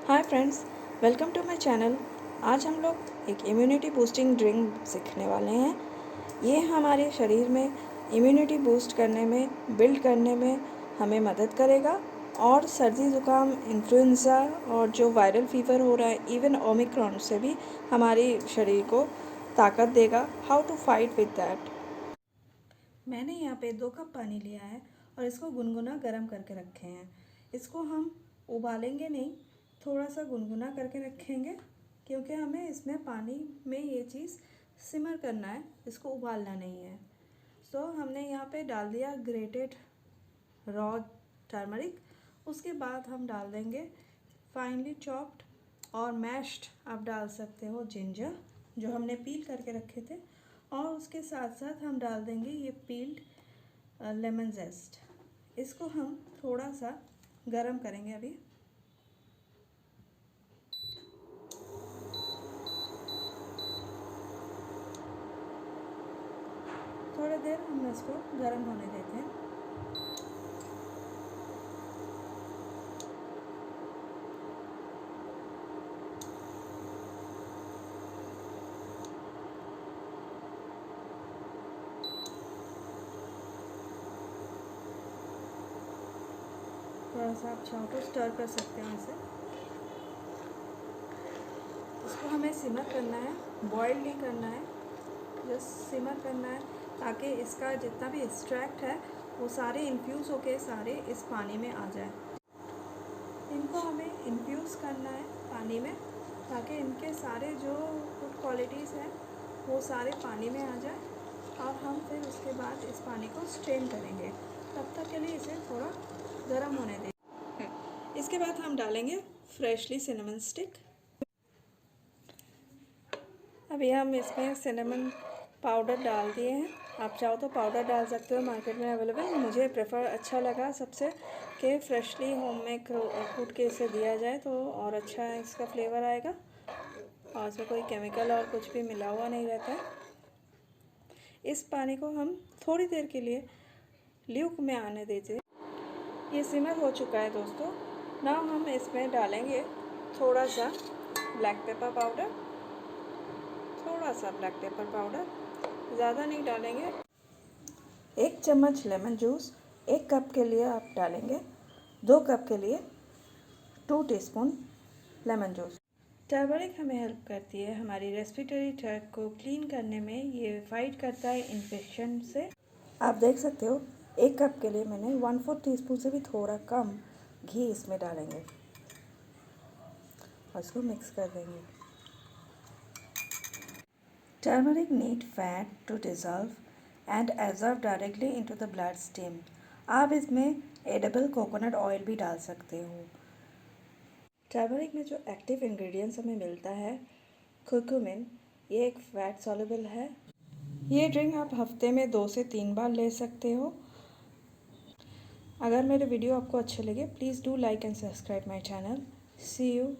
Hi friends, welcome to my channel. आज हम लोग एक इम्यूनिटी बूस्टिंग ड्रिंक सीखने वाले हैं। ये हमारे शरीर में इम्यूनिटी बूस्ट करने में, बिल्ड करने में हमें मदद करेगा और सर्दी ज़ुकाम, इन्फ्लुएंज़ा और जो वायरल फ़ीवर हो रहा है, इवन ओमिक्रॉन से भी हमारे शरीर को ताकत देगा। How to fight with that. मैंने यहाँ पे 2 कप पानी लिया है और इसको गुनगुना गर्म करके रखे हैं। इसको हम उबालेंगे नहीं, थोड़ा सा गुनगुना करके रखेंगे क्योंकि हमें इसमें पानी में ये चीज़ सिमर करना है, इसको उबालना नहीं है। सो हमने यहाँ पे डाल दिया ग्रेटेड रॉ टर्मरिक। उसके बाद हम डाल देंगे फाइनली चॉप्ड और मैश्ड, आप डाल सकते हो जिंजर जो हमने पील करके रखे थे, और उसके साथ साथ हम डाल देंगे ये पील्ड लेमन जेस्ट। इसको हम थोड़ा सा गरम करेंगे अभी। थोड़ी देर हम इसको गर्म होने देते हैं। थोड़ा सा आप चाहो तो स्टर कर सकते हैं इसे। इसको हमें सिमर करना है, बॉईल नहीं करना है, जस्ट सिमर करना है ताकि इसका जितना भी एक्सट्रैक्ट है वो सारे इन्फ्यूज़ होके सारे इस पानी में आ जाए। इनको हमें इन्फ्यूज़ करना है पानी में ताकि इनके सारे जो गुड क्वालिटीज़ हैं वो सारे पानी में आ जाए, और हम फिर उसके बाद इस पानी को स्ट्रेन करेंगे। तब तक के लिए इसे थोड़ा गर्म होने दें। इसके बाद हम डालेंगे फ्रेशली सिनेमन स्टिक। अभी हम इसमें सिनेमन पाउडर डाल दिए हैं। आप चाहो तो पाउडर डाल सकते हो, मार्केट में अवेलेबल। मुझे प्रेफर अच्छा लगा सबसे कि फ्रेशली होम में कूट के इसे दिया जाए तो और अच्छा इसका फ्लेवर आएगा और इसमें कोई केमिकल और कुछ भी मिला हुआ नहीं रहता है। इस पानी को हम थोड़ी देर के लिए ल्यूक में आने दीजिए। ये सिमर हो चुका है दोस्तों। नाउ हम इसमें डालेंगे थोड़ा सा ब्लैक पेपर पाउडर, थोड़ा सा ब्लैक पेपर पाउडर, ज़्यादा नहीं डालेंगे। 1 चम्मच लेमन जूस, 1 कप के लिए आप डालेंगे, 2 कप के लिए 2 टीस्पून लेमन जूस। टर्मरिक हमें हेल्प करती है हमारी रेस्पिरेटरी ट्रैक्ट को क्लीन करने में। ये फाइट करता है इन्फेक्शन से। आप देख सकते हो 1 कप के लिए मैंने 1/4 टीस्पून से भी थोड़ा कम घी इसमें डालेंगे और इसको मिक्स कर देंगे। Turmeric need fat to dissolve and absorb directly into the blood stream. आप इसमें एडिबल कोकोनट ऑयल भी डाल सकते हो। टर्मरिक में जो एक्टिव इंग्रेडिएंट्स हमें मिलता है, कुरकुमिन, ये एक फैट सॉल्युबल है। ये ड्रिंक आप हफ्ते में 2 से 3 बार ले सकते हो। अगर मेरे वीडियो आपको अच्छे लगे, please do like and subscribe my channel. See you.